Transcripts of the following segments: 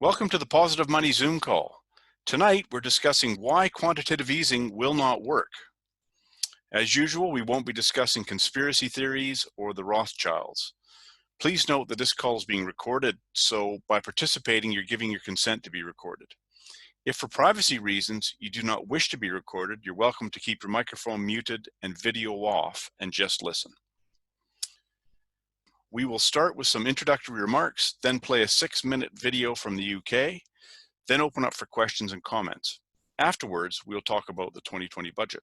Welcome to the Positive Money Zoom call. Tonight, we're discussing why quantitative easing will not work. As usual, we won't be discussing conspiracy theories or the Rothschilds. Please note that this call is being recorded, so by participating, you're giving your consent to be recorded. If for privacy reasons you do not wish to be recorded, you're welcome to keep your microphone muted and video off and just listen. We will start with some introductory remarks, then play a 6-minute video from the UK, then open up for questions and comments. Afterwards, we'll talk about the 2020 budget.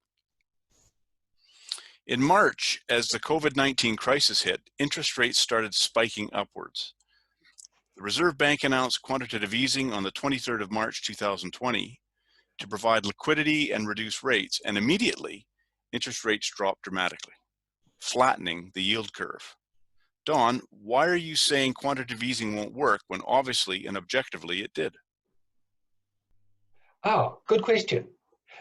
In March, as the COVID-19 crisis hit, interest rates started spiking upwards. The Reserve Bank announced quantitative easing on the 23rd of March 2020 to provide liquidity and reduce rates, and immediately, interest rates dropped dramatically, flattening the yield curve. Don, why are you saying quantitative easing won't work when obviously and objectively it did? Oh, good question.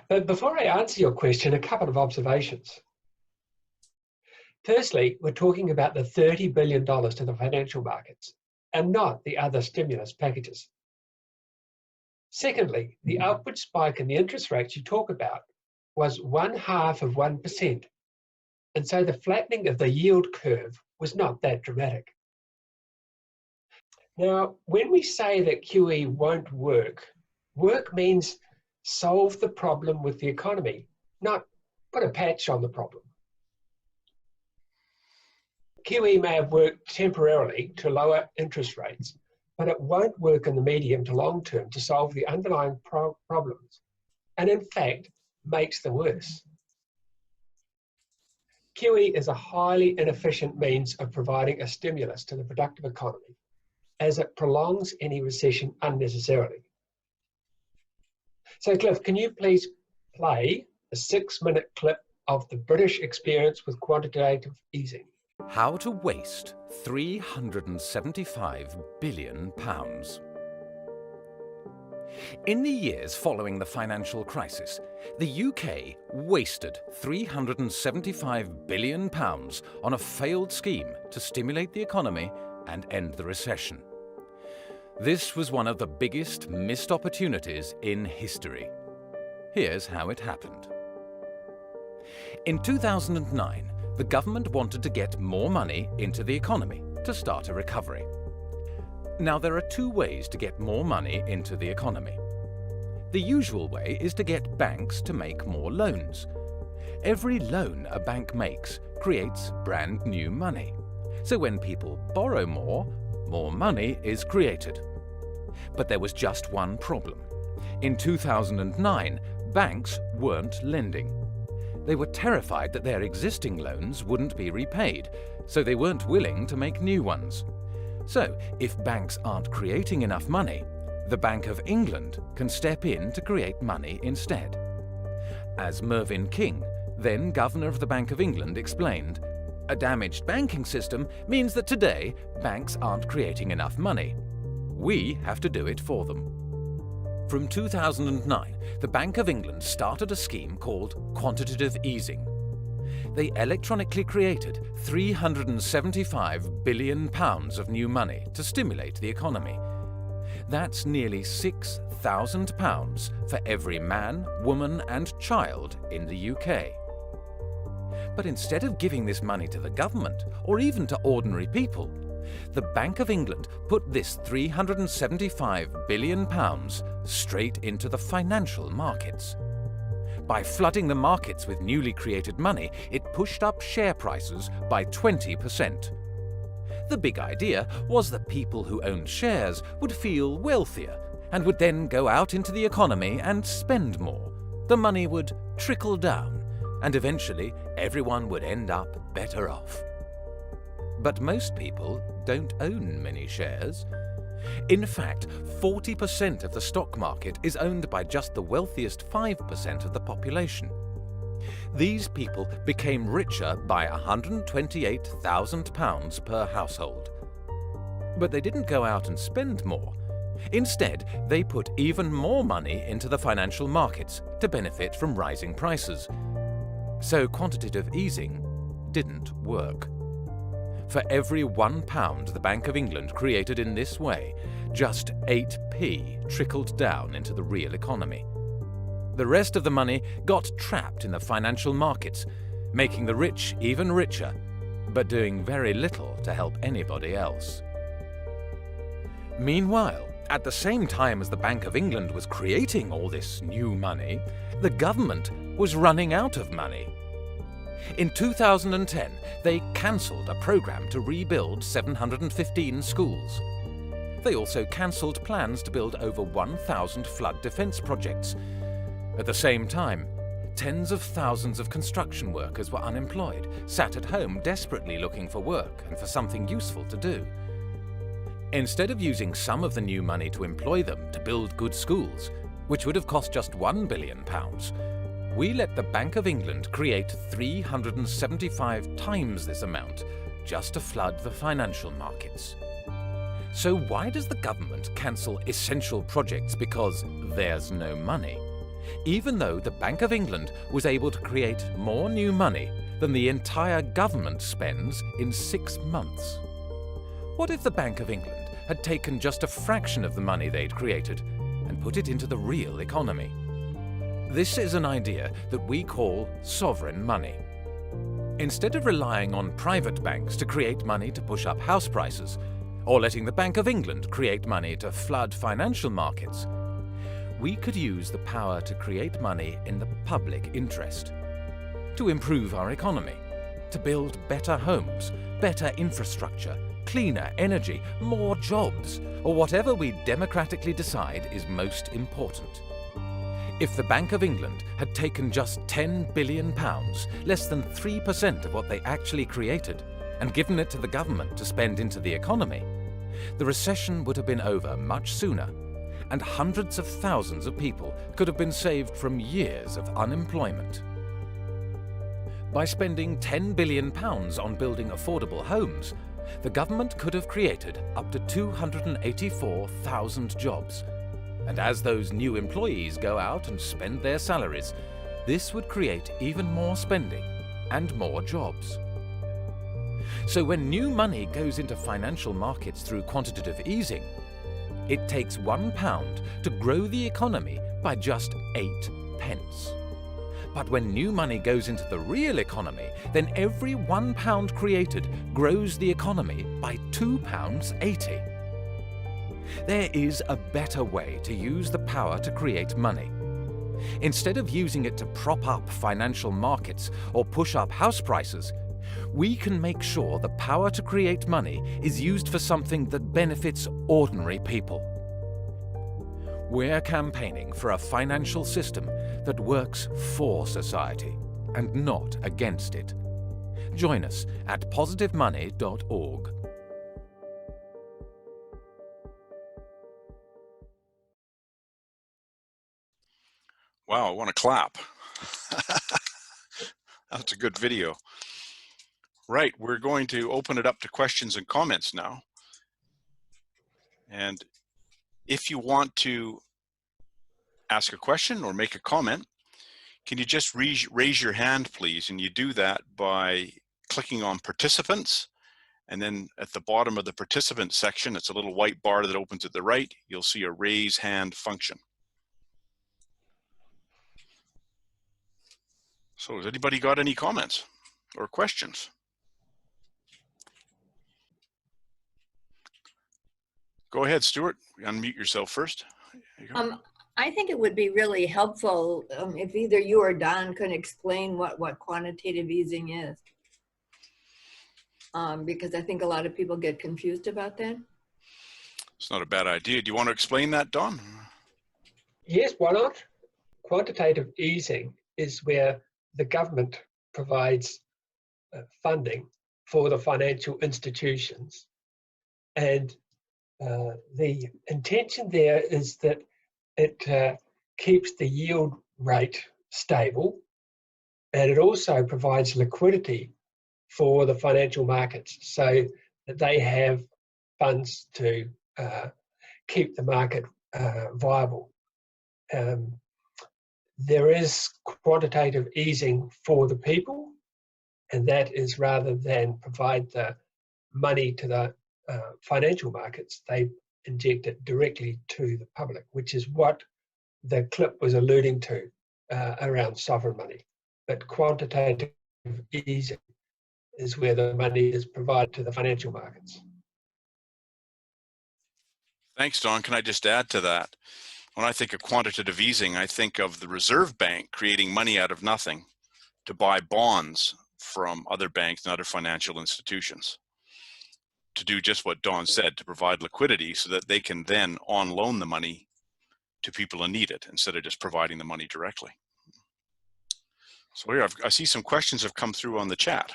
But before I answer your question, a couple of observations. Firstly, we're talking about the $30 billion to the financial markets and not the other stimulus packages. Secondly, the upward spike in the interest rates you talk about was 0.5%. And so the flattening of the yield curve was not that dramatic. Now, when we say that QE won't work, work means solve the problem with the economy, not put a patch on the problem. QE may have worked temporarily to lower interest rates, but it won't work in the medium to long term to solve the underlying problems, and in fact, makes them worse. QE is a highly inefficient means of providing a stimulus to the productive economy, as it prolongs any recession unnecessarily. So Cliff, can you please play a 6-minute clip of the British experience with quantitative easing? How to waste £375 billion. In the years following the financial crisis, the UK wasted £375 billion on a failed scheme to stimulate the economy and end the recession. This was one of the biggest missed opportunities in history. Here's how it happened. In 2009, the government wanted to get more money into the economy to start a recovery. Now, there are two ways to get more money into the economy. The usual way is to get banks to make more loans. Every loan a bank makes creates brand new money. So when people borrow more money is created. But there was just one problem. In 2009, banks weren't lending. They were terrified that their existing loans wouldn't be repaid, so they weren't willing to make new ones. So, if banks aren't creating enough money, the Bank of England can step in to create money instead. As Mervyn King, then Governor of the Bank of England, explained, a damaged banking system means that today banks aren't creating enough money. We have to do it for them. From 2009, the Bank of England started a scheme called quantitative easing. They electronically created £375 billion of new money to stimulate the economy. That's nearly £6,000 for every man, woman and child in the UK. But instead of giving this money to the government or even to ordinary people, the Bank of England put this £375 billion straight into the financial markets. By flooding the markets with newly created money, it pushed up share prices by 20%. The big idea was that people who owned shares would feel wealthier and would then go out into the economy and spend more. The money would trickle down, and eventually everyone would end up better off. But most people don't own many shares. In fact, 40% of the stock market is owned by just the wealthiest 5% of the population. These people became richer by £128,000 per household. But they didn't go out and spend more. Instead, they put even more money into the financial markets to benefit from rising prices. So quantitative easing didn't work. For every £1 the Bank of England created in this way, just 8p trickled down into the real economy. The rest of the money got trapped in the financial markets, making the rich even richer, but doing very little to help anybody else. Meanwhile, at the same time as the Bank of England was creating all this new money, the government was running out of money. In 2010, they cancelled a programme to rebuild 715 schools. They also cancelled plans to build over 1,000 flood defence projects. At the same time, tens of thousands of construction workers were unemployed, sat at home desperately looking for work and for something useful to do. Instead of using some of the new money to employ them to build good schools, which would have cost just £1 billion, we let the Bank of England create 375 times this amount just to flood the financial markets. So why does the government cancel essential projects because there's no money, even though the Bank of England was able to create more new money than the entire government spends in 6 months? What if the Bank of England had taken just a fraction of the money they'd created and put it into the real economy? This is an idea that we call sovereign money. Instead of relying on private banks to create money to push up house prices, or letting the Bank of England create money to flood financial markets, we could use the power to create money in the public interest, to improve our economy, to build better homes, better infrastructure, cleaner energy, more jobs, or whatever we democratically decide is most important. If the Bank of England had taken just £10 billion, less than 3% of what they actually created, and given it to the government to spend into the economy, the recession would have been over much sooner, and hundreds of thousands of people could have been saved from years of unemployment. By spending £10 billion on building affordable homes, the government could have created up to 284,000 jobs. And as those new employees go out and spend their salaries, this would create even more spending and more jobs. So when new money goes into financial markets through quantitative easing, it takes £1 to grow the economy by just 8p. But when new money goes into the real economy, then every £1 created grows the economy by £2.80. There is a better way to use the power to create money. Instead of using it to prop up financial markets or push up house prices, we can make sure the power to create money is used for something that benefits ordinary people. We're campaigning for a financial system that works for society and not against it. Join us at positivemoney.org. Wow, I want to clap. That's a good video. Right, we're going to open it up to questions and comments now. And if you want to ask a question or make a comment, can you just raise your hand, please? And you do that by clicking on participants. And then at the bottom of the participants section, it's a little white bar that opens at the right. You'll see a raise hand function. So has anybody got any comments or questions? Go ahead, Stuart. Unmute yourself first. I think it would be really helpful if either you or Don could explain what quantitative easing is. Because I think a lot of people get confused about that. It's not a bad idea. Do you want to explain that, Don? Yes, why not? Quantitative easing is where the government provides funding for the financial institutions. And the intention there is that it keeps the yield rate stable, and it also provides liquidity for the financial markets so that they have funds to keep the market viable. There is quantitative easing for the people, and that is rather than provide the money to the financial markets. They inject it directly to the public, which is what the clip was alluding to around sovereign money. But quantitative easing is where the money is provided to the financial markets. Thanks, Don. Can I just add to that? When I think of quantitative easing, I think of the Reserve Bank creating money out of nothing to buy bonds from other banks and other financial institutions to do just what Don said, to provide liquidity so that they can then on loan the money to people who need it instead of just providing the money directly. So here, I see some questions have come through on the chat.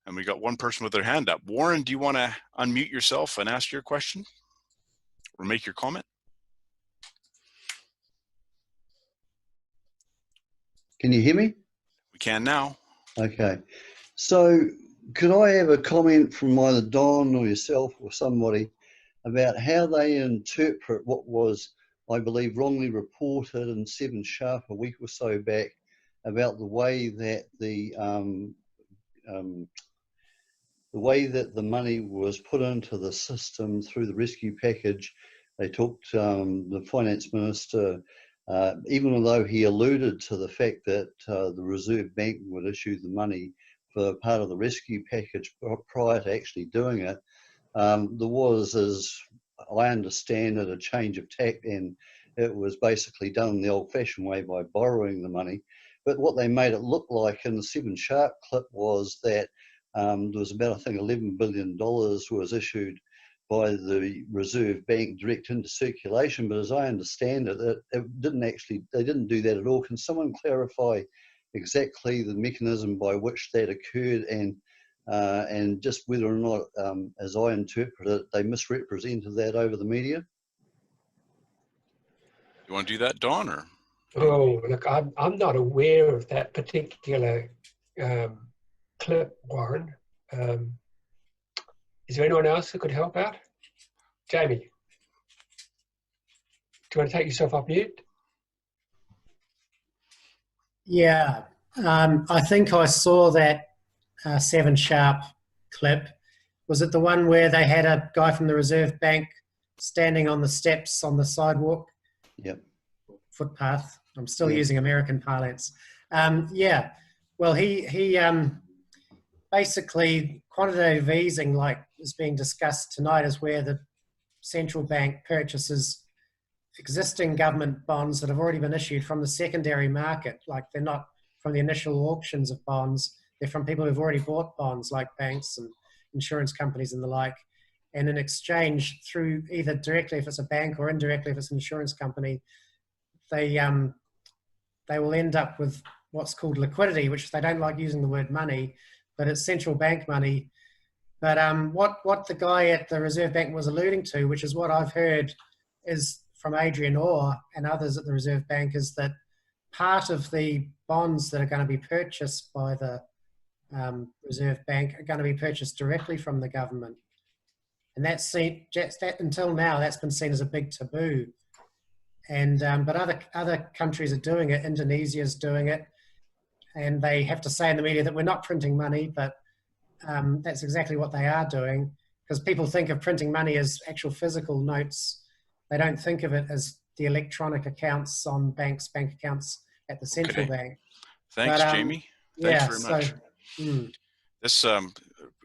And we got one person with their hand up. Warren, do you want to unmute yourself and ask your question or make your comment? Can you hear me? We can now. Okay. So could I have a comment from either Don or yourself or somebody about how they interpret what was, I believe, wrongly reported in 7 Sharp a week or so back about the way that the money was put into the system through the rescue package. They talked, the finance minister, even though he alluded to the fact that the Reserve Bank would issue the money for part of the rescue package prior to actually doing it, there was, as I understand it, a change of tack, and it was basically done the old-fashioned way by borrowing the money. But what they made it look like in the 7 Sharp clip was that there was about, I think, $11 billion was issued by the Reserve Bank direct into circulation. But as I understand it, it didn't actually, they didn't do that at all. Can someone clarify exactly the mechanism by which that occurred, and just whether or not, as I interpret it, they misrepresented that over the media? You want to do that, Don? Or? Oh, look, I'm not aware of that particular clip, Warren. Is there anyone else that could help out? Jamie, do you want to take yourself off mute? Yeah, I think I saw that 7 Sharp clip. Was it the one where they had a guy from the Reserve Bank standing on the steps on the sidewalk? Yep. Footpath. I'm still using American parlance. Yeah, well, he basically, quantitative easing, like is being discussed tonight, is where the central bank purchases existing government bonds that have already been issued from the secondary market. Like, they're not from the initial auctions of bonds, they're from people who've already bought bonds, like banks and insurance companies and the like. And in exchange, through either directly if it's a bank or indirectly if it's an insurance company, they will end up with what's called liquidity, which they don't like using the word money, but it's central bank money. But what the guy at the Reserve Bank was alluding to, which is what I've heard is from Adrian Orr and others at the Reserve Bank, is that part of the bonds that are going to be purchased by the Reserve Bank are going to be purchased directly from the government. And that's seen, until now, that's been seen as a big taboo. And but other countries are doing it. Indonesia's doing it, and they have to say in the media that we're not printing money, but that's exactly what they are doing, because people think of printing money as actual physical notes. They don't think of it as the electronic accounts on banks' bank accounts at the central bank. Thanks, Jamie. Thanks very much. This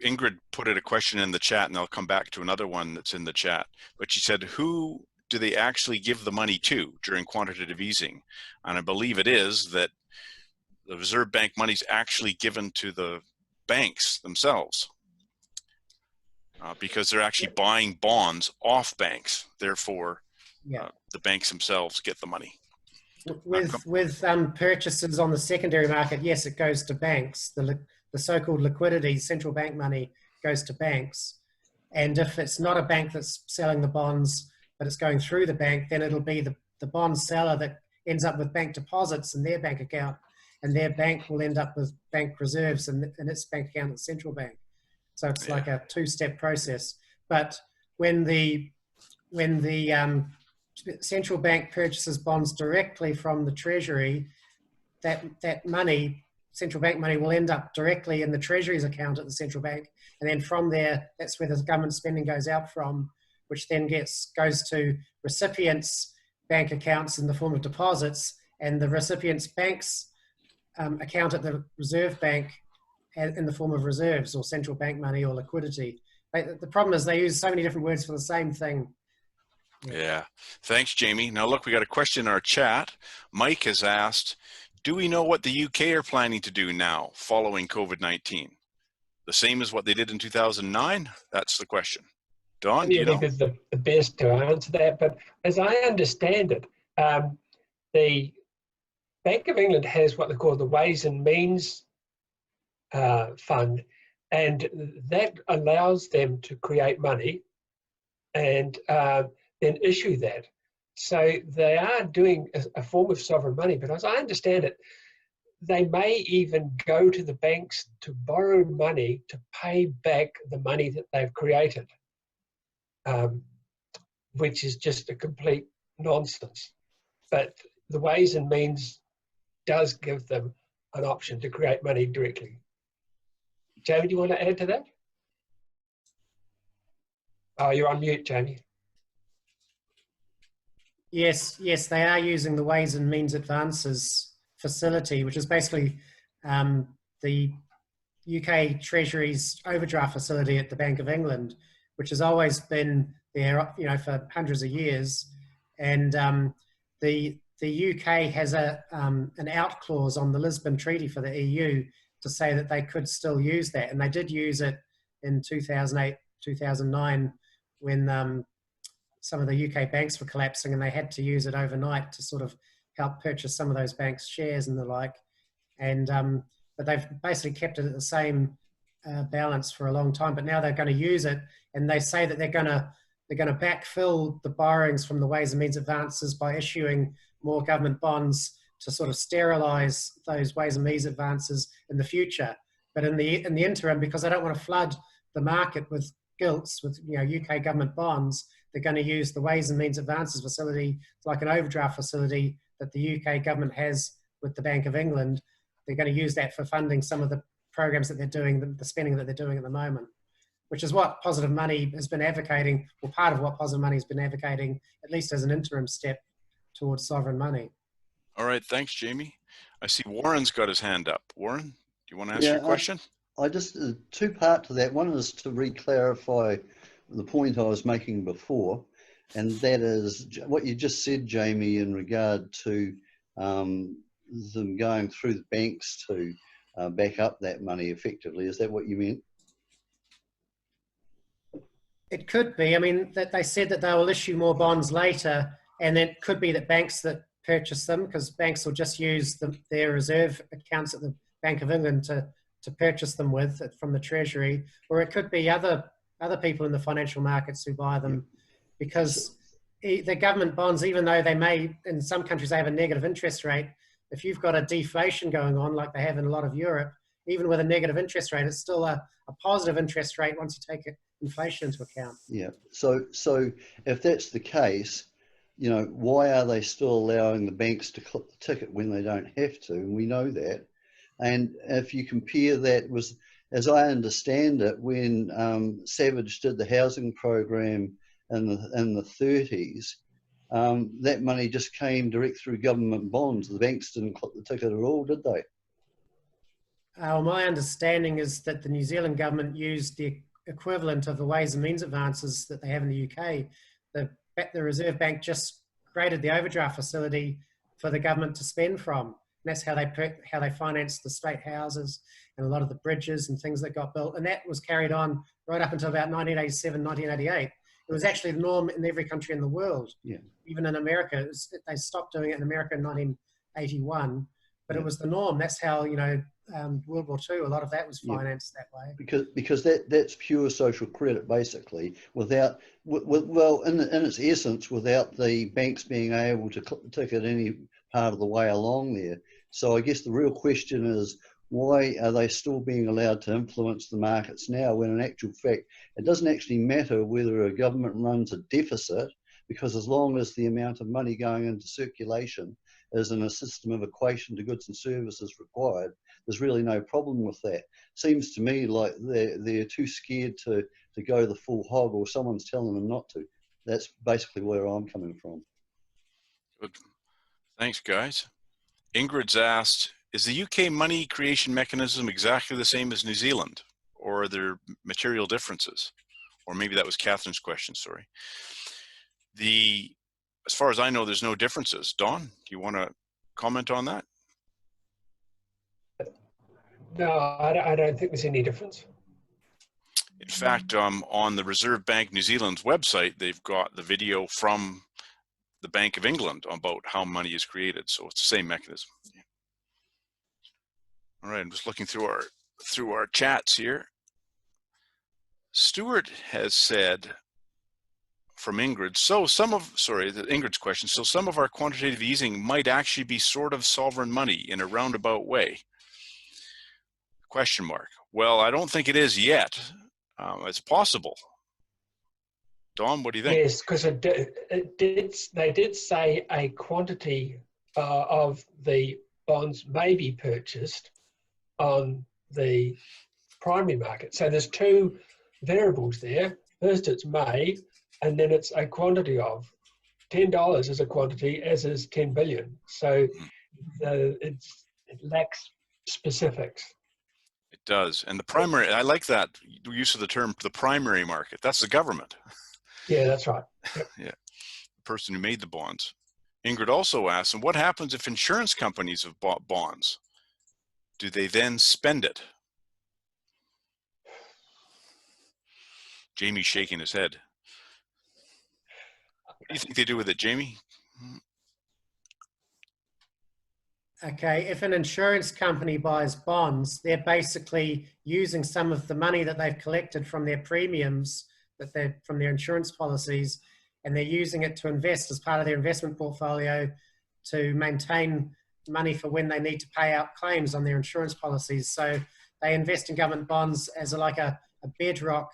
Ingrid put a question in the chat, and I'll come back to another one that's in the chat. But she said, who do they actually give the money to during quantitative easing? And I believe it is that the Reserve Bank money is actually given to the banks themselves because they're actually buying bonds off banks. Therefore, the banks themselves get the money. With purchases on the secondary market, yes, it goes to banks. The so-called liquidity, central bank money, goes to banks. And if it's not a bank that's selling the bonds, but it's going through the bank, then it'll be the bond seller that ends up with bank deposits in their bank account, and their bank will end up with bank reserves in its bank account at the central bank. So it's like a two-step process. But when the central bank purchases bonds directly from the Treasury, that money central bank money will end up directly in the Treasury's account at the central bank. And then from there, that's where the government spending goes out from, which then goes to recipients' bank accounts in the form of deposits, and the recipient's bank's account at the Reserve Bank in the form of reserves or central bank money or liquidity. The problem is they use so many different words for the same thing. Yeah. Thanks, Jamie. Now look, we got a question in our chat. Mike has asked, do we know what the UK are planning to do now following COVID-19? The same as what they did in 2009? That's the question. Don, do you know? Is the best to answer that, but as I understand it, the Bank of England has what they call the Ways and Means Fund, and that allows them to create money and then issue that. So they are doing a form of sovereign money, but as I understand it, they may even go to the banks to borrow money to pay back the money that they've created, which is just a complete nonsense. But the Ways and Means does give them an option to create money directly. Jamie, do you want to add to that? Oh, you're on mute, Jamie. Yes, they are using the Ways and Means Advances facility, which is basically the UK Treasury's overdraft facility at the Bank of England, which has always been there, for hundreds of years. And the UK has an out clause on the Lisbon Treaty for the EU to say that they could still use that, and they did use it in 2008, 2009 when some of the UK banks were collapsing, and they had to use it overnight to sort of help purchase some of those banks' shares and the like. And but they've basically kept it at the same balance for a long time. But now they're going to use it, and they say that they're going to backfill the borrowings from the Ways and Means Advances by issuing more government bonds to sort of sterilise those Ways and Means Advances in the future. But in the interim, because they don't want to flood the market with gilts, with UK government bonds, they're going to use the Ways and Means Advances facility like an overdraft facility that the UK government has with the Bank of England. They're going to use that for funding some of the programs that they're doing, the spending that they're doing at the moment, which is what Positive Money has been advocating, or part of what Positive Money has been advocating, at least as an interim step towards sovereign money. All right, thanks, Jamie. I see Warren's got his hand up. Warren, do you want to ask your question? I just, two parts to that. One is to re-clarify the point I was making before, and that is what you just said, Jamie, in regard to them going through the banks to back up that money effectively. Is that what you meant? It could be. I mean, that they said that they will issue more bonds later, and it could be that banks that purchase them, because banks will just use their reserve accounts at the Bank of England to purchase them with from the Treasury, or it could be other people in the financial markets who buy them, because the government bonds, even though they may, in some countries, they have a negative interest rate. If you've got a deflation going on, like they have in a lot of Europe, even with a negative interest rate, it's still a positive interest rate once you take inflation into account. Yeah. So if that's the case, why are they still allowing the banks to clip the ticket when they don't have to? And we know that. And if you compare that with, as I understand it, when Savage did the housing program in the 30s, that money just came direct through government bonds. The banks didn't clip the ticket at all, did they? Well, my understanding is that the New Zealand government used the equivalent of the Ways and Means Advances that they have in the UK. The Reserve Bank just created the overdraft facility for the government to spend from. And that's how they financed the state houses and a lot of the bridges and things that got built. And that was carried on right up until about 1987, 1988. It was actually the norm in every country in the world. Yeah. Even in America, they stopped doing it in America in 1981, but it was the norm. That's how, World War II, a lot of that was financed that way. Because that's pure social credit, basically, without, well, in its essence, without the banks being able to clip the ticket any part of the way along there. So I guess the real question is, why are they still being allowed to influence the markets now, when in actual fact, it doesn't actually matter whether a government runs a deficit, because as long as the amount of money going into circulation is in a system of equation to goods and services required, there's really no problem with that. Seems to me like they're too scared to go the full hog, or someone's telling them not to. That's basically where I'm coming from. Good. Thanks, guys. Ingrid's asked, is the UK money creation mechanism exactly the same as New Zealand, or are there material differences? Or maybe that was Catherine's question, sorry. As far as I know, there's no differences. Don, do you want to comment on that? No, I don't think there's any difference. In fact, on the Reserve Bank New Zealand's website, they've got the video from the Bank of England about how money is created. So it's the same mechanism. Yeah. All right, I'm just looking through our chats here. Stuart has said from Ingrid, Ingrid's question, so some of our quantitative easing might actually be sort of sovereign money in a roundabout way. Question mark. Well, I don't think it is yet. It's possible. Don, what do you think? Yes, because they did say a quantity of the bonds may be purchased on the primary market. So there's two variables there. First, it's may, and then it's a quantity of. $10 is a quantity, as is 10 billion. So it lacks specifics. It does. And the primary, I like that use of the term, the primary market. That's the government. Yeah, that's right. Yep. Yeah, the person who made the bonds. Ingrid also asks, and what happens if insurance companies have bought bonds? Do they then spend it? Jamie's shaking his head. What do you think they do with it, Jamie? Okay, if an insurance company buys bonds, they're basically using some of the money that they've collected from their premiums, from their insurance policies, and they're using it to invest as part of their investment portfolio to maintain money for when they need to pay out claims on their insurance policies. So they invest in government bonds as like a bedrock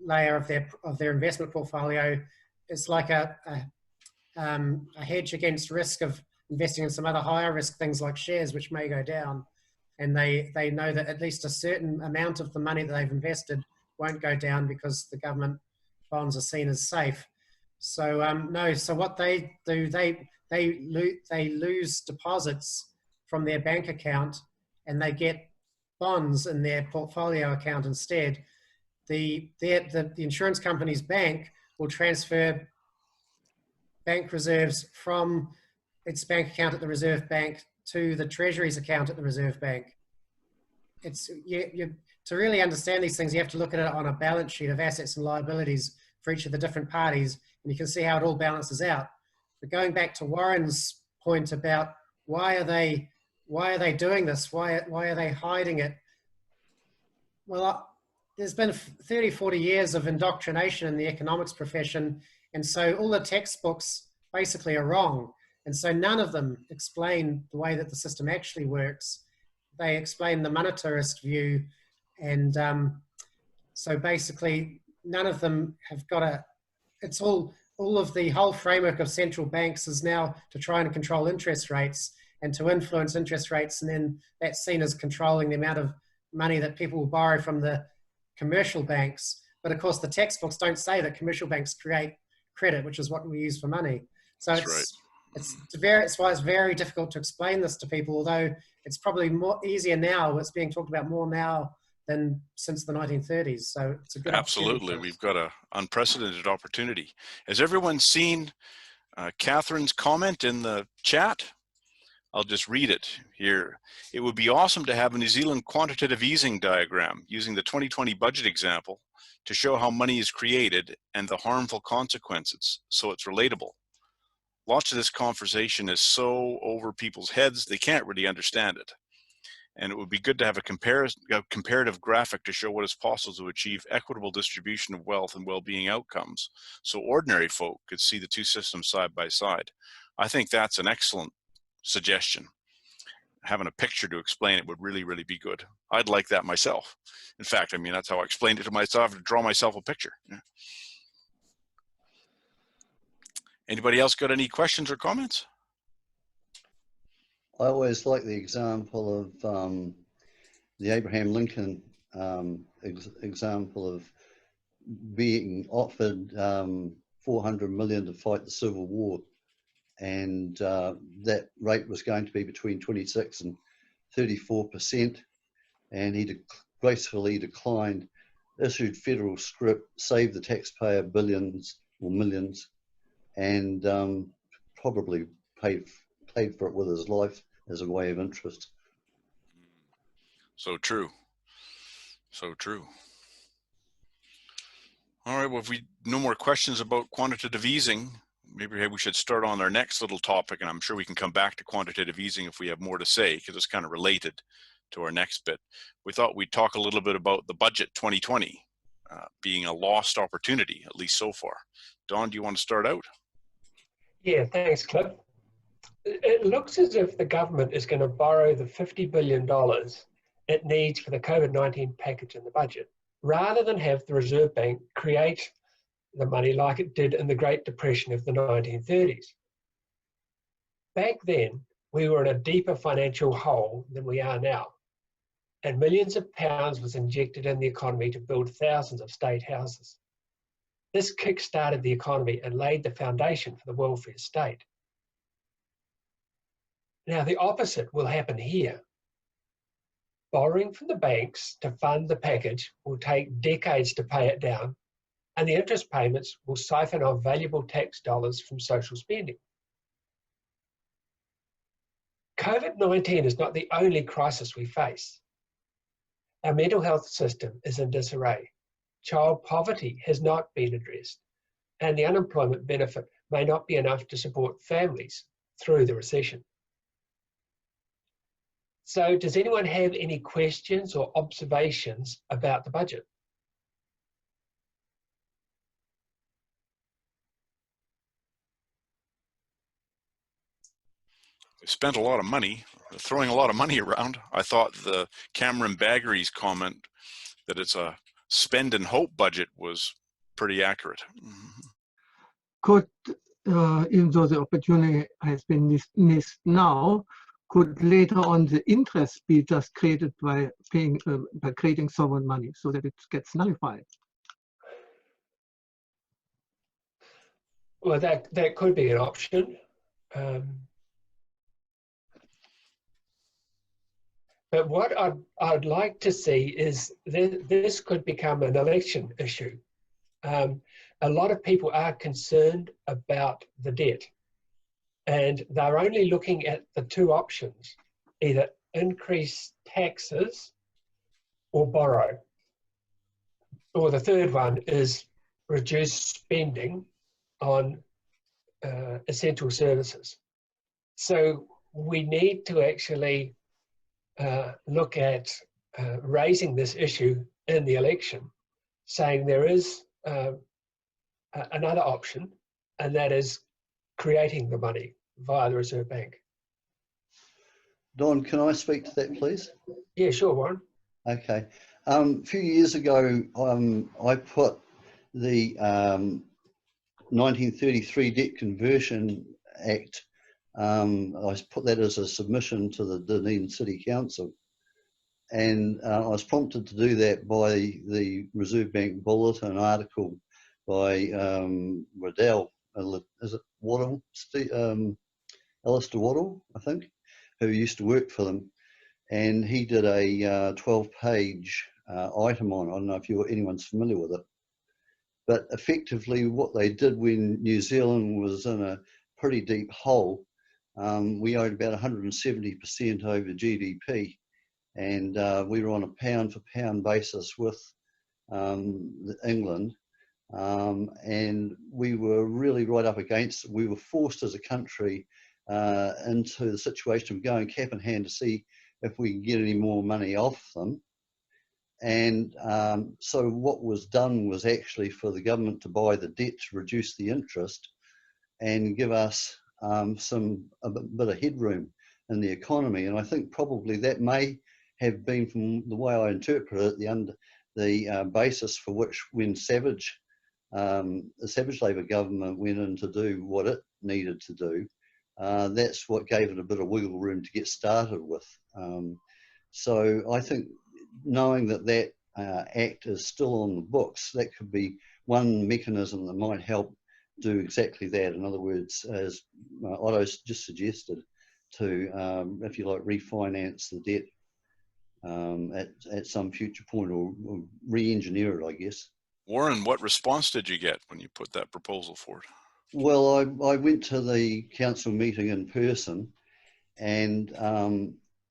layer of their investment portfolio. It's like a hedge against risk of investing in some other higher risk things like shares, which may go down. And they know that at least a certain amount of the money that they've invested won't go down because the government bonds are seen as safe. So no, so what they do, they lose deposits from their bank account and they get bonds in their portfolio account instead. The insurance company's bank will transfer bank reserves from its bank account at the Reserve Bank to the Treasury's account at the Reserve Bank. To really understand these things, you have to look at it on a balance sheet of assets and liabilities for each of the different parties, and you can see how it all balances out. But going back to Warren's point about why are they doing this? Why are they hiding it? Well, there's been 30, 40 years of indoctrination in the economics profession, and so all the textbooks basically are wrong. And so none of them explain the way that the system actually works. They explain the monetarist view. And so basically none of them have got it's all of the whole framework of central banks is now to try and control interest rates and to influence interest rates. And then that's seen as controlling the amount of money that people will borrow from the commercial banks. But of course the textbooks don't say that commercial banks create credit, which is what we use for money. So That's right. It's why it's very difficult to explain this to people, although it's probably easier now. It's being talked about more now than since the 1930s. So it's a good Absolutely. We've got an unprecedented opportunity. Has everyone seen Catherine's comment in the chat? I'll just read it here. It would be awesome to have a New Zealand quantitative easing diagram using the 2020 budget example to show how money is created and the harmful consequences, so it's relatable. Lots of this conversation is so over people's heads, they can't really understand it. And it would be good to have a comparative graphic to show what is possible to achieve equitable distribution of wealth and well-being outcomes, so ordinary folk could see the two systems side by side. I think that's an excellent suggestion. Having a picture to explain it would really, really be good. I'd like that myself. In fact, I mean, that's how I explained it to myself, to draw myself a picture. Yeah. Anybody else got any questions or comments? I always like the example of the Abraham Lincoln example of being offered 400 million to fight the Civil War, and that rate was going to be between 26 and 34%, and he gracefully declined, issued federal scrip, saved the taxpayer billions or millions, and probably paid for it with his life as a way of interest. So true. So true. All right, well, if we no more questions about quantitative easing, maybe we should start on our next little topic, and I'm sure we can come back to quantitative easing if we have more to say, because it's kind of related to our next bit. We thought we'd talk a little bit about the budget 2020 being a lost opportunity, at least so far. Don, do you want to start out? Yeah, thanks, Cliff. It looks as if the government is going to borrow the $50 billion it needs for the COVID-19 package in the budget, rather than have the Reserve Bank create the money like it did in the Great Depression of the 1930s. Back then, we were in a deeper financial hole than we are now, and millions of pounds was injected in the economy to build thousands of state houses. This kick-started the economy and laid the foundation for the welfare state. Now, the opposite will happen here. Borrowing from the banks to fund the package will take decades to pay it down, and the interest payments will siphon off valuable tax dollars from social spending. COVID-19 is not the only crisis we face. Our mental health system is in disarray. Child poverty has not been addressed, and the unemployment benefit may not be enough to support families through the recession. So, does anyone have any questions or observations about the budget? They spent a lot of money, throwing a lot of money around. I thought the Cameron Baggery's comment that it's a spend and hope budget was pretty accurate. Could, even though the opportunity has been missed now, could later on the interest be just created by paying by creating sovereign money so that it gets nullified? Well, that could be an option. But what I'd like to see is this could become an election issue. A lot of people are concerned about the debt, and they're only looking at the two options, either increase taxes or borrow. Or the third one is reduce spending on essential services. So we need to actually look at raising this issue in the election, saying there is another option, and that is creating the money via the Reserve Bank. Don, can I speak to that, please? Yeah, sure, Warren. Okay. A few years ago, I put the 1933 Debt Conversion Act, I put that as a submission to the Dunedin City Council. And I was prompted to do that by the Reserve Bank Bulletin article by Waddell, is it Waddell? Alistair Waddell, I think, who used to work for them. And he did a 12-page item on it. I don't know if anyone's familiar with it. But effectively what they did when New Zealand was in a pretty deep hole, we owed about 170% over GDP. And we were on a pound for pound basis with England. And we were really right up against it. We were forced as a country into the situation of going cap in hand to see if we can get any more money off them. And so what was done was actually for the government to buy the debt to reduce the interest and give us a bit of headroom in the economy. And I think probably that may have been, from the way I interpret it, the basis for which when the Savage Labor government went in to do what it needed to do, that's what gave it a bit of wiggle room to get started with. So I think knowing that that act is still on the books, that could be one mechanism that might help do exactly that. In other words, as Otto just suggested, to, if you like, refinance the debt at some future point, or re-engineer it, I guess. Warren, what response did you get when you put that proposal forward? Well, I went to the council meeting in person, and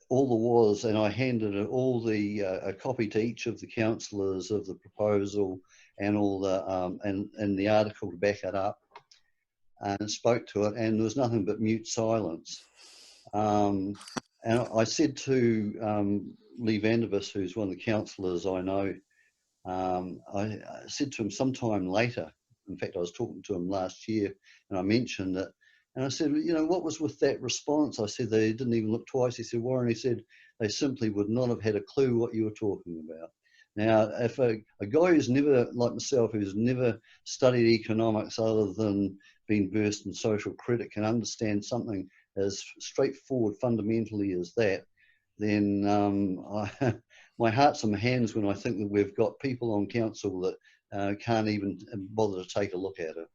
all there was, and I handed all a copy to each of the councillors of the proposal and all the and the article to back it up, and spoke to it, and there was nothing but mute silence. And I said to Lee Vandervis, who's one of the councillors I know, I said to him sometime later, in fact I was talking to him last year, and I mentioned it, and I said, you know, what was with that response? I said, they didn't even look twice. He said, Warren, he said, they simply would not have had a clue what you were talking about. Now, if a guy who's never, like myself, who's never studied economics other than being versed in social credit, can understand something as straightforward fundamentally as that, then my heart's in my hands when I think that we've got people on council that can't even bother to take a look at it.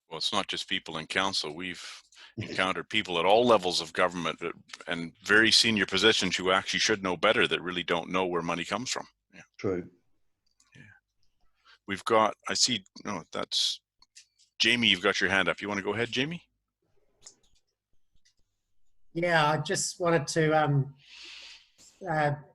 Well, it's not just people in council. We've encountered people at all levels of government and very senior positions who actually should know better, that really don't know where money comes from. Yeah. True. Yeah. We've got, I see, no, that's Jamie, you've got your hand up. You want to go ahead, Jamie? Yeah, I just wanted to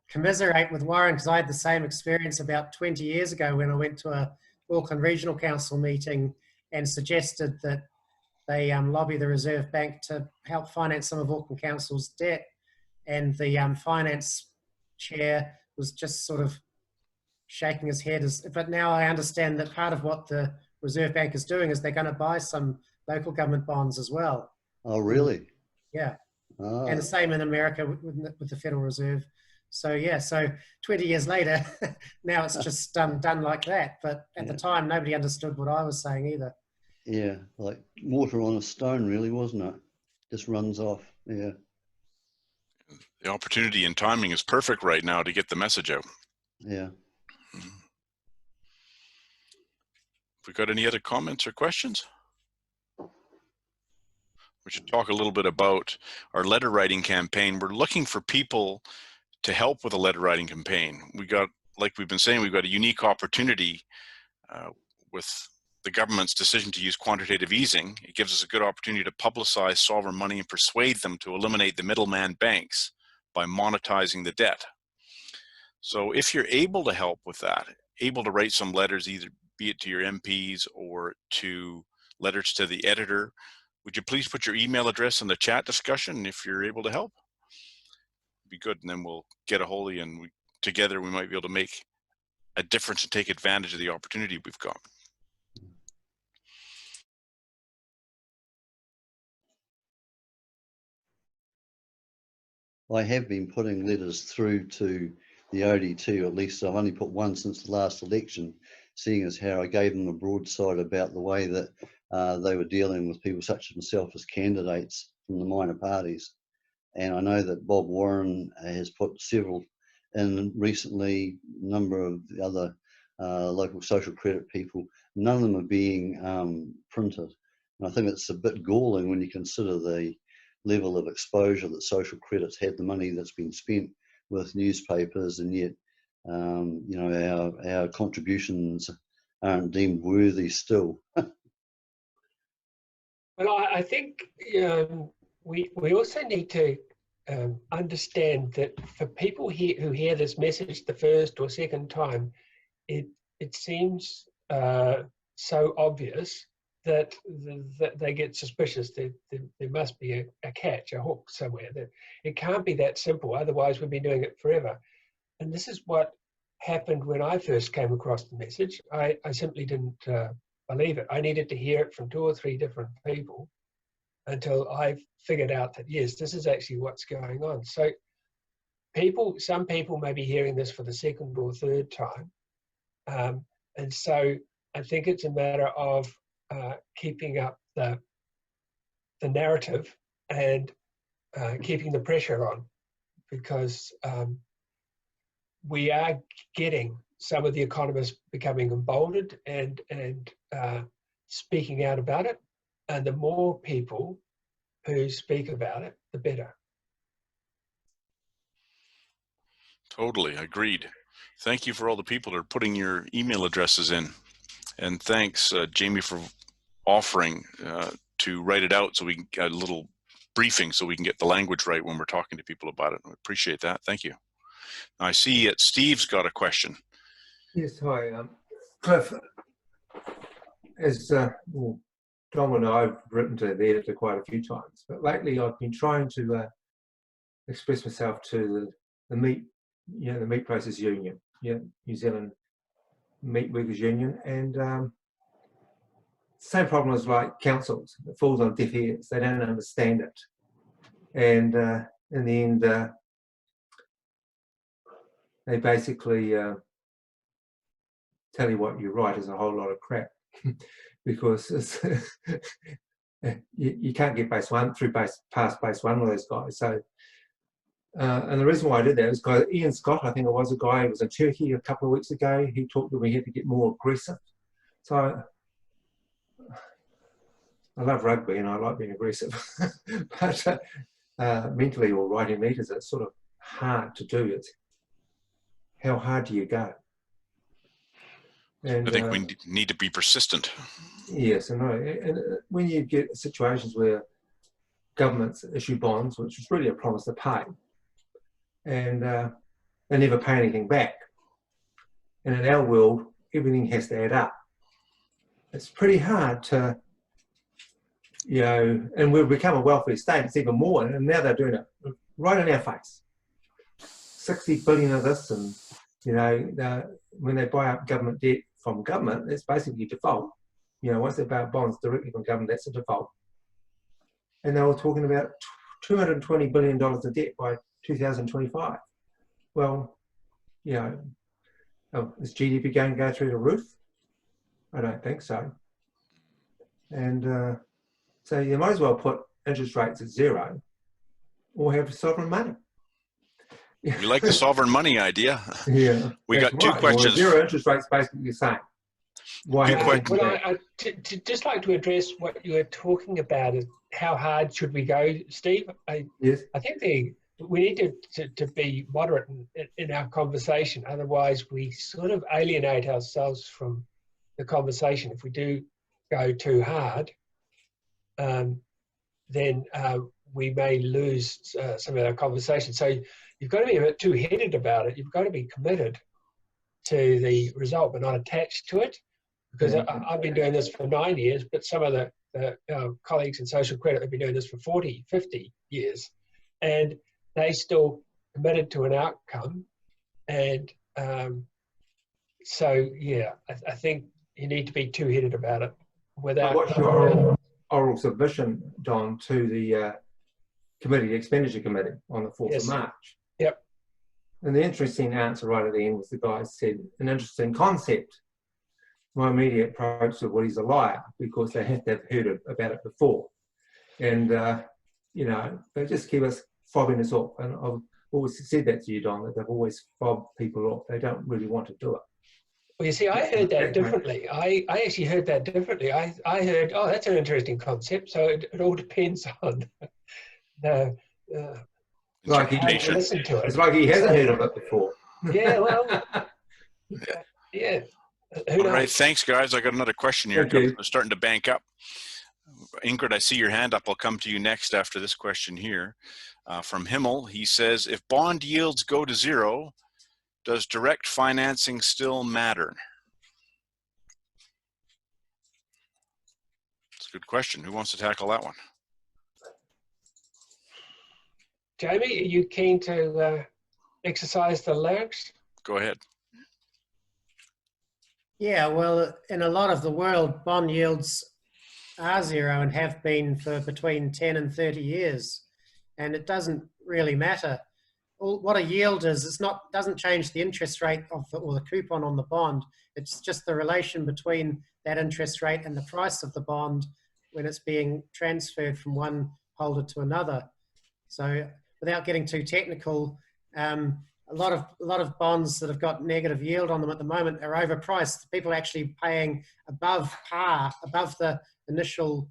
commiserate with Warren, because I had the same experience about 20 years ago when I went to a Auckland Regional Council meeting and suggested that they lobby the Reserve Bank to help finance some of Auckland Council's debt. And the finance chair was just sort of shaking his head. But now I understand that part of what the Reserve Bank is doing is they're going to buy some local government bonds as well. Oh, really? Yeah. Oh. And the same in America with the Federal Reserve. So yeah, so 20 years later, now it's just done like that. But at the time, nobody understood what I was saying either. Yeah, like water on a stone, really, wasn't it? Just runs off. Yeah. The opportunity and timing is perfect right now to get the message out. Yeah. Have we got any other comments or questions? We should talk a little bit about our letter writing campaign. We're looking for people to help with a letter writing campaign. We got, like we've been saying, we've got a unique opportunity with the government's decision to use quantitative easing. It gives us a good opportunity to publicize sovereign money and persuade them to eliminate the middleman banks by monetizing the debt. So if you're able to help with that, able to write some letters, either be it to your MPs or to letters to the editor, would you please put your email address in the chat discussion if you're able to help? It'd be good, and then we'll get a hold of you, and together we might be able to make a difference and take advantage of the opportunity we've got. I have been putting letters through to the ODT, or at least I've only put one since the last election, seeing as how I gave them a broadside about the way that they were dealing with people such as myself as candidates from the minor parties. And I know that Bob Warren has put several in recently, a number of the other local social credit people. None of them are being printed. And I think it's a bit galling when you consider the level of exposure that social credit's had, the money that's been spent with newspapers, and yet you know, our contributions aren't deemed worthy still. Well, I think we also need to understand that for people who hear this message the first or second time, it seems so obvious that they get suspicious. There must be a catch, a hook somewhere. That it can't be that simple. Otherwise, we've been doing it forever. And this is what happened when I first came across the message. I simply didn't believe it. I needed to hear it from 2 or 3 different people until I figured out that, yes, this is actually what's going on. So some people may be hearing this for the 2nd or 3rd time. And so I think it's a matter of keeping up the narrative and keeping the pressure on, because we are getting some of the economists becoming emboldened and speaking out about it. And the more people who speak about it, the better. Totally agreed. Thank you for all the people that are putting your email addresses in. And thanks, Jamie, for offering to write it out so we can get a little briefing so we can get the language right when we're talking to people about it. I appreciate that. Thank you. Now I see that Steve's got a question. Yes, hi. Cliff, as well, Dom and I have written to the editor quite a few times, but lately I've been trying to express myself to the meat, the meat process union, New Zealand Meat Workers Union, and same problem as like councils. It falls on deaf ears. They don't understand it, and in the end, they basically tell you what you write is a whole lot of crap because it's you can't get base one through past base one with those guys. So, and the reason why I did that is because Ian Scott, I think it was a guy who was in Turkey a couple of weeks ago. He talked that we had to get more aggressive. So I love rugby and I like being aggressive, but mentally or writing meters, it's sort of hard to do. It's how hard do you go? And, I think we need to be persistent. Yes, and when you get situations where governments issue bonds, which is really a promise to pay, and they never pay anything back, and in our world, everything has to add up. It's pretty hard to, and we've become a welfare state, it's even more, and now they're doing it right in our face. 60 billion of this, and when they buy up government debt from government, it's basically default. Once they buy bonds directly from government, that's a default. And they were talking about $220 billion of debt by 2025. Well, is GDP going to go through the roof? I don't think so. And so you might as well put interest rates at zero or have sovereign money. We like the sovereign money idea. Yeah. We got two questions. Well, zero interest rates basically the same. Why I'd just like to address what you were talking about is how hard should we go, Steve? Yes. I think we need to be moderate in our conversation. Otherwise, we sort of alienate ourselves from the conversation. If we do go too hard, then we may lose some of our conversation. So you've got to be a bit two-headed about it. You've got to be committed to the result, but not attached to it. Because I've been doing this for 9 years, but some of the colleagues in social credit have been doing this for 40, 50 years. And they still committed to an outcome. And so, yeah, I think you need to be two-headed about it. What's your oral submission, Don, to the Expenditure Committee on the 4th of March? Yep. And the interesting answer right at the end was the guy said, an interesting concept. My immediate approach to what he's a liar because they have to have heard about it before. And, they just keep us fobbing us off. And I've always said that to you, Don, that they've always fobbed people off. They don't really want to do it. Well, you see, I heard that differently. I actually heard that differently. I heard, oh, that's an interesting concept. So it all depends on the interpretation. Listen to it. It's like he hasn't heard of it before. Yeah, well, yeah. All right, thanks, guys. I got another question here. Okay. I'm starting to bank up. Ingrid, I see your hand up. I'll come to you next after this question here. From Himmel, he says, if bond yields go to zero, does direct financing still matter? It's a good question. Who wants to tackle that one? Jamie, are you keen to exercise the lyrics? Go ahead. Yeah, well, in a lot of the world, bond yields are zero and have been for between 10 and 30 years. And it doesn't really matter. What a yield is, doesn't change the interest rate or the coupon on the bond. It's just the relation between that interest rate and the price of the bond when it's being transferred from one holder to another. So without getting too technical, a lot of bonds that have got negative yield on them at the moment are overpriced. People are actually paying above par, above the initial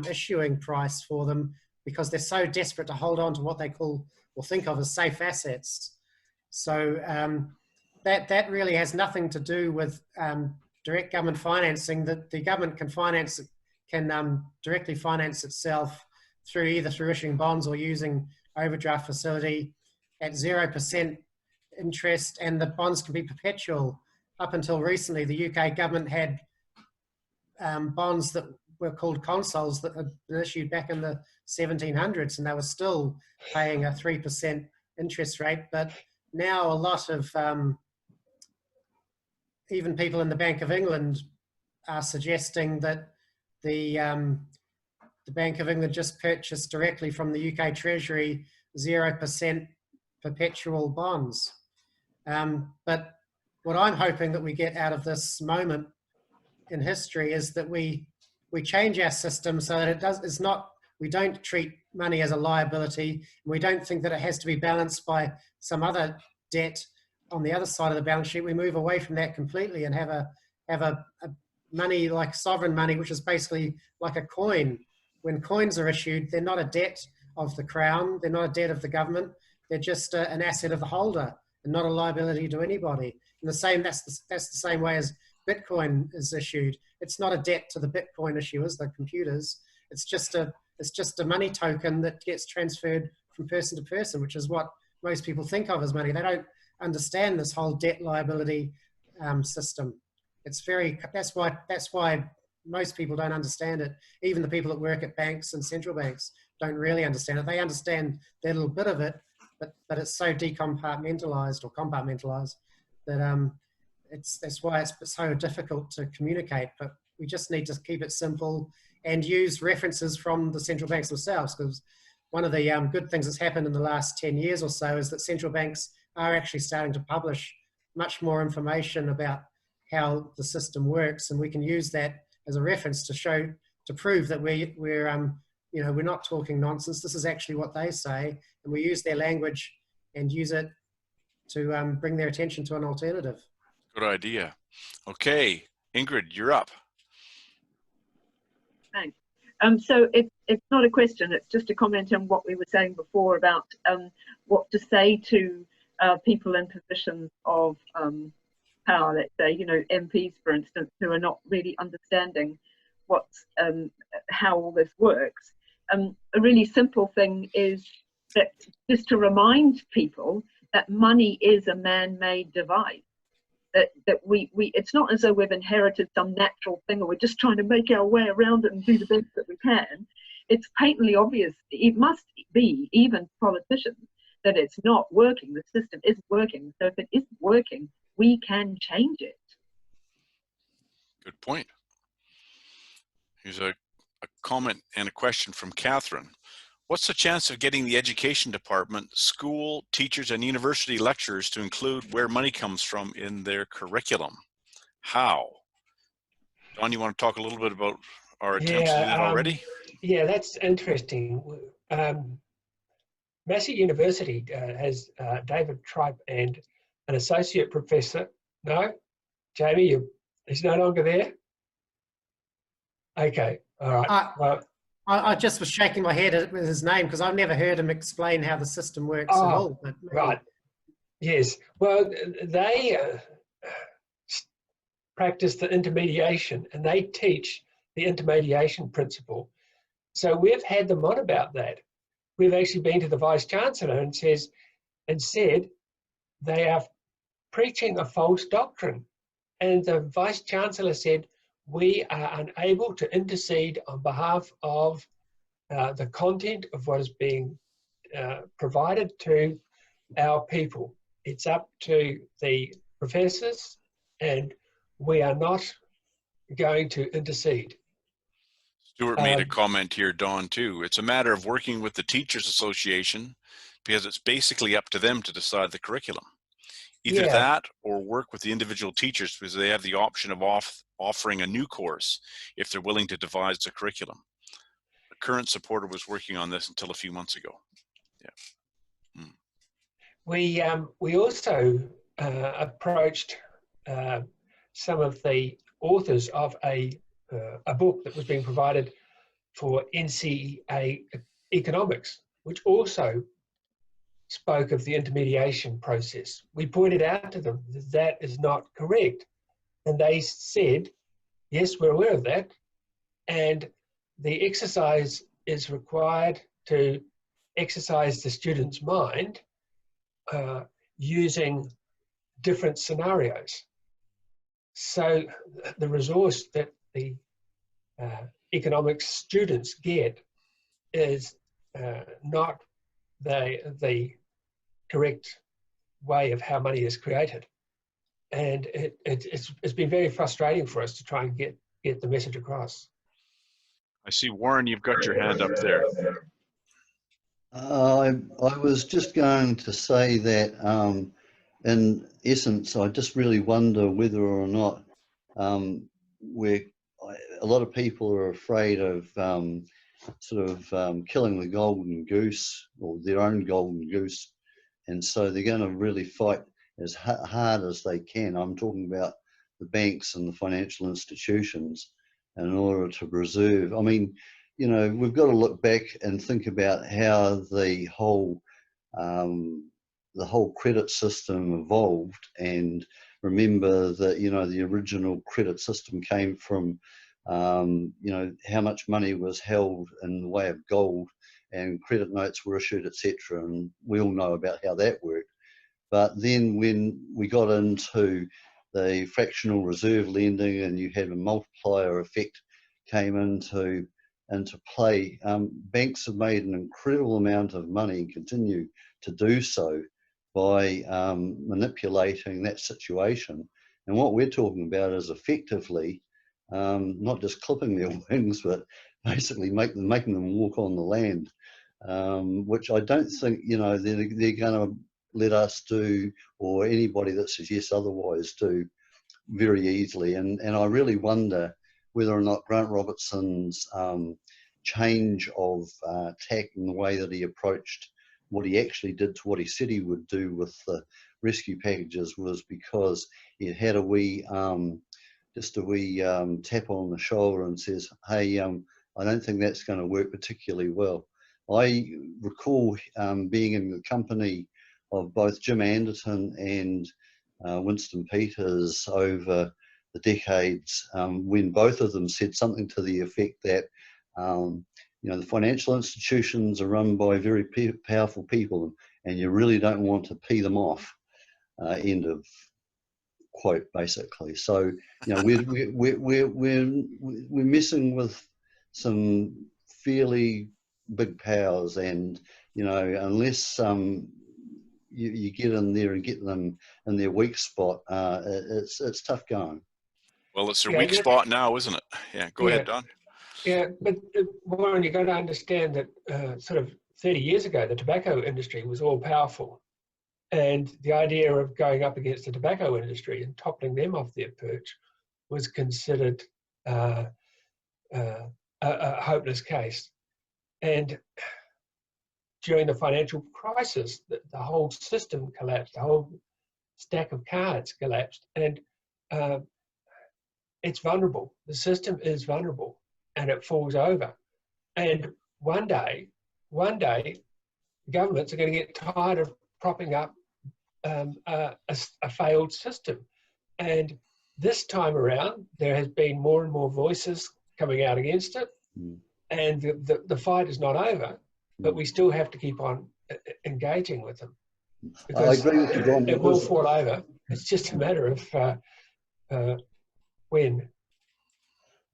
issuing price for them, because they're so desperate to hold on to what they call or think of as safe assets. So that really has nothing to do with direct government financing. That the government can directly finance itself either through issuing bonds or using overdraft facility at 0% interest, and the bonds can be perpetual. Up until recently, the UK government had bonds that were called consols that had been issued back in the 1700s, and they were still paying a 3% interest rate. But now a lot of even people in the Bank of England are suggesting that the Bank of England just purchased directly from the UK Treasury 0% perpetual bonds. But what I'm hoping that we get out of this moment in history is that we change our system so that we don't treat money as a liability, and we don't think that it has to be balanced by some other debt on the other side of the balance sheet. We move away from that completely and have a money like sovereign money, which is basically like a coin. When coins are issued, they're not a debt of the crown, they're not a debt of the government, they're just an asset of the holder and not a liability to anybody. And that's the same way as Bitcoin is issued. It's not a debt to the Bitcoin issuers, the computers. It's just a money token that gets transferred from person to person, which is what most people think of as money. They don't understand this whole debt liability system. That's why most people don't understand it. Even the people that work at banks and central banks don't really understand it. They understand their little bit of it, but it's so decompartmentalized or compartmentalized that that's why it's so difficult to communicate. But we just need to keep it simple and use references from the central banks themselves, because one of the good things that's happened in the last 10 years or so is that central banks are actually starting to publish much more information about how the system works, and we can use that as a reference to prove that we're not talking nonsense. This is actually what they say, and we use their language and use it to bring their attention to an alternative. Good idea. Okay, Ingrid, you're up. Thanks. So it's not a question, it's just a comment on what we were saying before about what to say to people in positions of power, let's say, MPs, for instance, who are not really understanding how all this works. A really simple thing is that just to remind people that money is a man-made device. That it's not as though we've inherited some natural thing or we're just trying to make our way around it and do the best that we can. It's patently obvious, it must be, even politicians, that it's not working. The system isn't working. So if it isn't working, we can change it. Good point. Here's a comment and a question from Catherine. What's the chance of getting the education department, school, teachers, and university lecturers to include where money comes from in their curriculum? How? Don, you want to talk a little bit about our attempts to do that already? Yeah, that's interesting. Massey University has David Tripe and an associate professor. No? Jamie, he's no longer there? Okay, all right. I just was shaking my head with his name because I've never heard him explain how the system works at all. But right. Yes. Well, they practice the intermediation and they teach the intermediation principle. So we've had them on about that. We've actually been to the Vice Chancellor and said they are preaching a false doctrine. And the Vice Chancellor said, we are unable to intercede on behalf of the content of what is being provided to our people. It's up to the professors, and we are not going to intercede. Stuart made a comment here, Don, too. It's a matter of working with the Teachers Association because it's basically up to them to decide the curriculum. Either that or work with the individual teachers because they have the option of offering a new course if they're willing to devise the curriculum. The current supporter was working on this until a few months ago. Yeah. We also approached some of the authors of a book that was being provided for NCEA economics, which also spoke of the intermediation process. We pointed out to them that that is not correct. And they said, yes, we're aware of that. And the exercise is required to exercise the student's mind using different scenarios. So the resource that the economics students get is not the correct way of how money is created. And it's been very frustrating for us to try and get the message across. I see, Warren, you've got your hand up there. I was just going to say that in essence, I just really wonder whether or not a lot of people are afraid of killing the golden goose, or their own golden goose, and so they're going to really fight as hard as they can. I'm talking about the banks and the financial institutions, in order to preserve. I mean, you know, we've got to look back and think about how the whole credit system evolved, and remember that, you know, the original credit system came from you know, how much money was held in the way of gold, and credit notes were issued, etc. And we all know about how that worked. But then when we got into the fractional reserve lending, and you had a multiplier effect came into play, banks have made an incredible amount of money and continue to do so by manipulating that situation. And what we're talking about is effectively not just clipping their wings, but basically making them walk on the land, which I don't think, you know, they're going to let us do, or anybody that suggests otherwise do, very easily. And I really wonder whether or not Grant Robertson's change of tack in the way that he approached what he actually did to what he said he would do with the rescue packages was because he had a wee tap on the shoulder and says, hey, I don't think that's going to work particularly well. I recall being in the company of both Jim Anderton and Winston Peters over the decades, when both of them said something to the effect that you know, the financial institutions are run by very powerful people, and you really don't want to pee them off. End of quote, basically. So, you know, we're messing with some fairly big powers, and, you know, unless you get in there and get them in their weak spot, it's tough going. Well, it's their weak spot now, isn't it? Yeah, go ahead, Don. Yeah, but Warren, you've got to understand that sort of 30 years ago, the tobacco industry was all powerful. And the idea of going up against the tobacco industry and toppling them off their perch was considered a hopeless case. And during the financial crisis, the whole system collapsed, the whole stack of cards collapsed. And it's vulnerable. The system is vulnerable, and it falls over. And one day, governments are going to get tired of propping up a failed system. And this time around, there has been more and more voices coming out against it. And the fight is not over, but we still have to keep on engaging with them. Because I agree with you, Don. It will fall over. It's just a matter of when.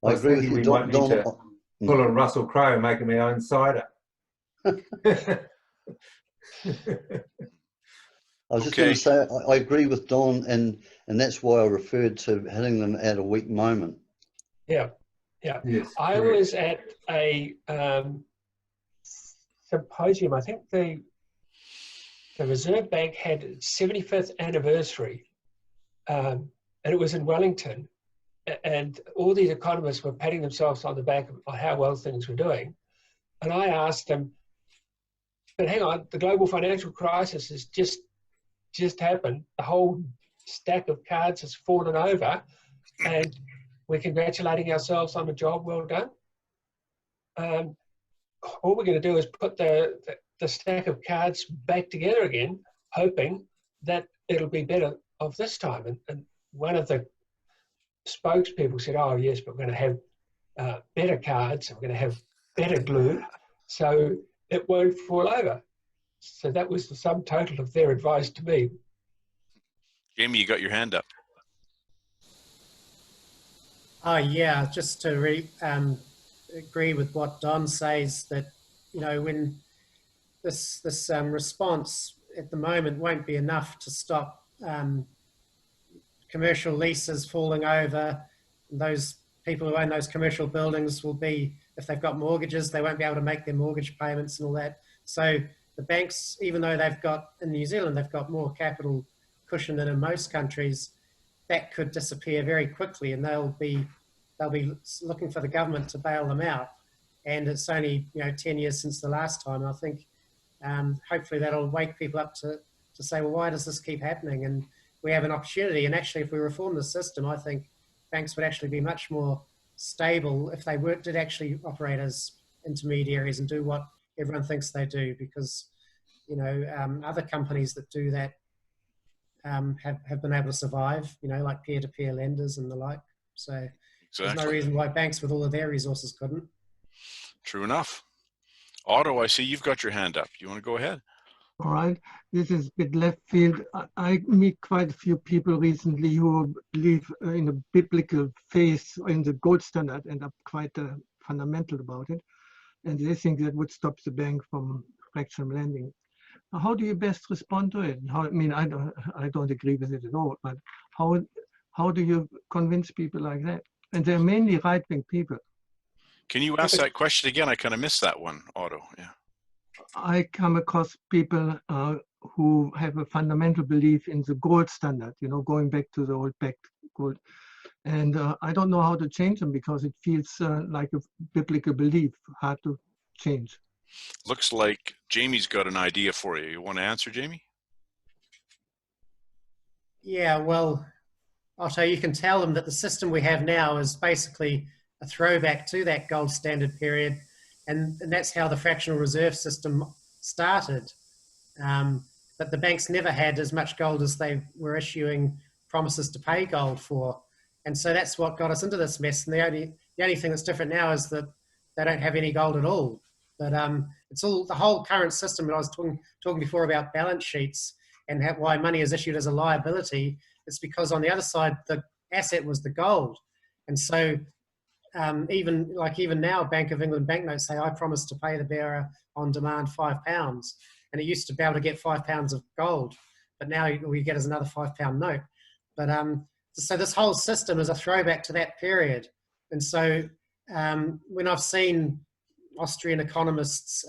I agree with you, Don. Pull on Russell Crowe and make him our own cider. I was just going to say, I agree with Don, and that's why I referred to hitting them at a weak moment. Yeah, yeah. Yes, I was at a symposium. I think the Reserve Bank had its 75th anniversary, and it was in Wellington. And all these economists were patting themselves on the back of how well things were doing. And I asked them, but hang on, the global financial crisis is just just happened. The whole stack of cards has fallen over, and we're congratulating ourselves on a job well done. All we're going to do is put the stack of cards back together again, hoping that it'll be better of this time. And one of the spokespeople said, oh yes, but we're going to have better cards, and we're going to have better glue, so it won't fall over. So that was the sum total of their advice to me. Jamie, you got your hand up. Oh yeah, just to agree with what Don says, that when this response at the moment won't be enough to stop commercial leases falling over. Those people who own those commercial buildings will be, if they've got mortgages, they won't be able to make their mortgage payments and all that. So the banks, even though they've got, in New Zealand, they've got more capital cushion than in most countries, that could disappear very quickly, and they'll be looking for the government to bail them out. And it's only 10 years since the last time. I think hopefully that'll wake people up to say, well, why does this keep happening? And we have an opportunity. And actually, if we reform the system, I think banks would actually be much more stable if they did actually operate as intermediaries and do what everyone thinks they do. Because other companies that do that have been able to survive, like peer-to-peer lenders and the like. So there's no reason why banks with all of their resources couldn't. True enough. Otto, I see you've got your hand up. Do you want to go ahead? All right. This is a bit left field. I meet quite a few people recently who believe in a biblical faith in the gold standard and are quite fundamental about it. And they think that would stop the bank from fractional lending. How do you best respond to it? I don't agree with it at all, but how do you convince people like that? And they're mainly right-wing people. Can you ask that question again? I kind of missed that one, Otto. Yeah. I come across people who have a fundamental belief in the gold standard, going back to the old backed gold. And I don't know how to change them because it feels like a biblical belief, hard to change. Looks like Jamie's got an idea for you. You want to answer, Jamie? Yeah, well, Otto, you can tell them that the system we have now is basically a throwback to that gold standard period. And that's how the fractional reserve system started. But the banks never had as much gold as they were issuing promises to pay gold for. And so that's what got us into this mess. And the only thing that's different now is that they don't have any gold at all. But it's all the whole current system. And I was talking before about balance sheets and why money is issued as a liability. It's because on the other side, the asset was the gold. And so even now, Bank of England banknotes say, I promise to pay the bearer on demand £5. And it used to be able to get £5 of gold, but now all you get is another £5 note. But so this whole system is a throwback to that period. And so when I've seen Austrian economists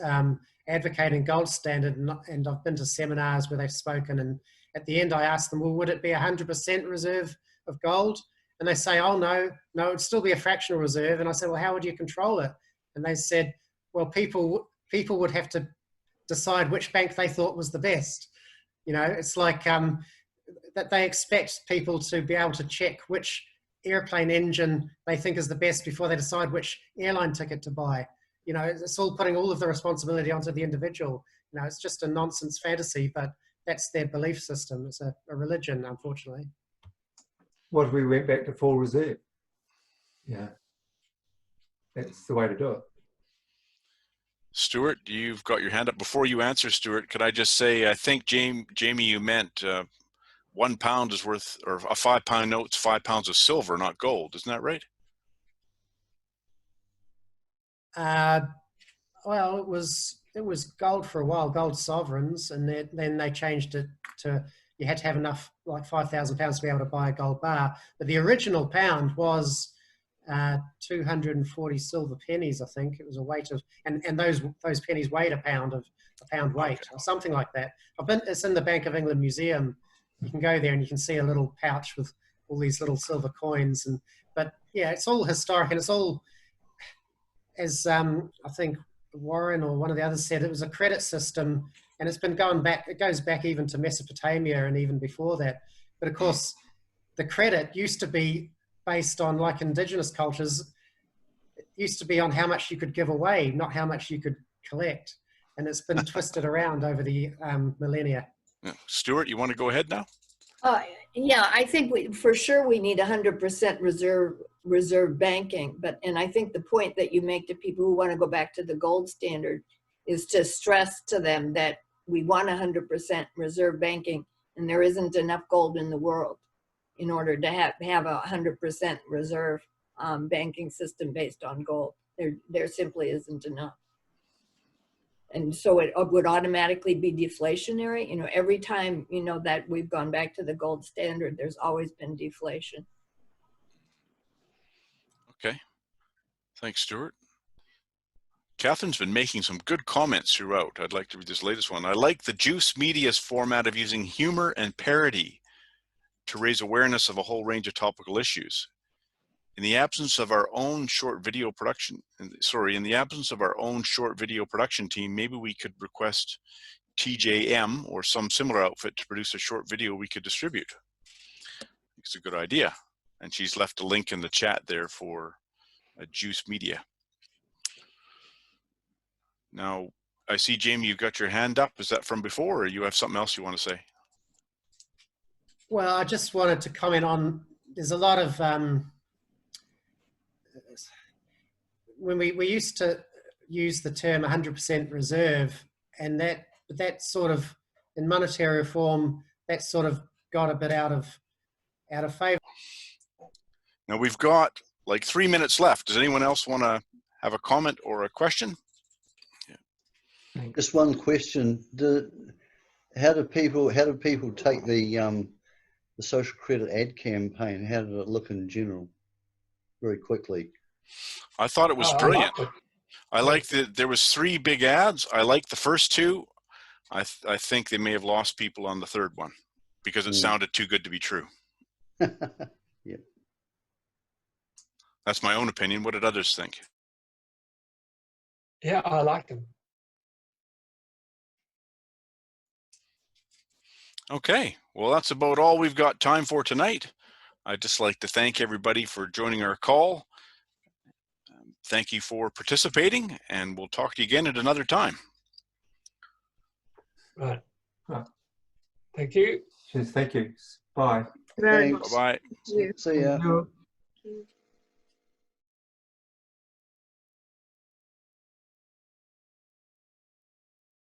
advocating gold standard, and I've been to seminars where they've spoken, and at the end I asked them, well, would it be 100% reserve of gold? And they say, oh, no, it'd still be a fractional reserve. And I said, well, how would you control it? And they said, well, people would have to decide which bank they thought was the best. It's like that they expect people to be able to check which airplane engine they think is the best before they decide which airline ticket to buy. It's all putting all of the responsibility onto the individual. It's just a nonsense fantasy, but that's their belief system. It's a religion, unfortunately. What if we went back to full reserve? Yeah, that's the way to do it. Stuart, you've got your hand up. Before you answer, Stuart, could I just say, I think, Jamie, you meant £1 is worth, or a £5 note's £5 of silver, not gold. Isn't that right? Well, it was gold for a while, gold sovereigns, and then they changed it to you had to have enough, like £5,000 to be able to buy a gold bar. But the original pound was 240 silver pennies, I think. It was a weight of, and those pennies weighed a pound weight, or something like that. It's in the Bank of England Museum. You can go there and you can see a little pouch with all these little silver coins. But yeah, it's all historic, and it's all, as I think Warren or one of the others said, it was a credit system, And it's been going back, it goes back even to Mesopotamia and even before that. But of course, the credit used to be based on, like indigenous cultures, it used to be on how much you could give away, not how much you could collect. And it's been twisted around over the millennia. Stuart, you want to go ahead now? Yeah, I think for sure we need 100% reserve banking. And I think the point that you make to people who want to go back to the gold standard is to stress to them that we want 100% reserve banking, and there isn't enough gold in the world in order to have a 100% reserve banking system based on gold. There simply isn't enough. And so it would automatically be deflationary. You know, every time, you know, that we've gone back to the gold standard, there's always been deflation. Okay. Thanks, Stuart. Catherine's been making some good comments throughout. I'd like to read this latest one. I like the Juice Media's format of using humor and parody to raise awareness of a whole range of topical issues. In the absence of our own short video production, in the absence of our own short video production team, maybe we could request TJM or some similar outfit to produce a short video we could distribute. It's a good idea. And she's left a link in the chat there for Juice Media. Now, I see, Jamie, you've got your hand up. Is that from before, or you have something else you want to say? Well, I just wanted to comment on, there's a lot of, when we used to use the term 100% reserve, and that sort of, in monetary reform, that sort of got a bit out of favor. Now we've got like 3 minutes left. Does anyone else want to have a comment or a question? Yeah. Just one question: how do people take the social credit ad campaign? How did it look in general? Very quickly. I thought it was brilliant. I liked that there was 3 big ads. I liked the first 2. I think they may have lost people on the third one because it sounded too good to be true. Yeah. That's my own opinion. What did others think? Yeah, I like them. Okay, well, that's about all we've got time for tonight. I'd just like to thank everybody for joining our call. Thank you for participating, and we'll talk to you again at another time. Right. Thank you. Cheers, thank you. Bye. Very much. Bye-bye. See ya.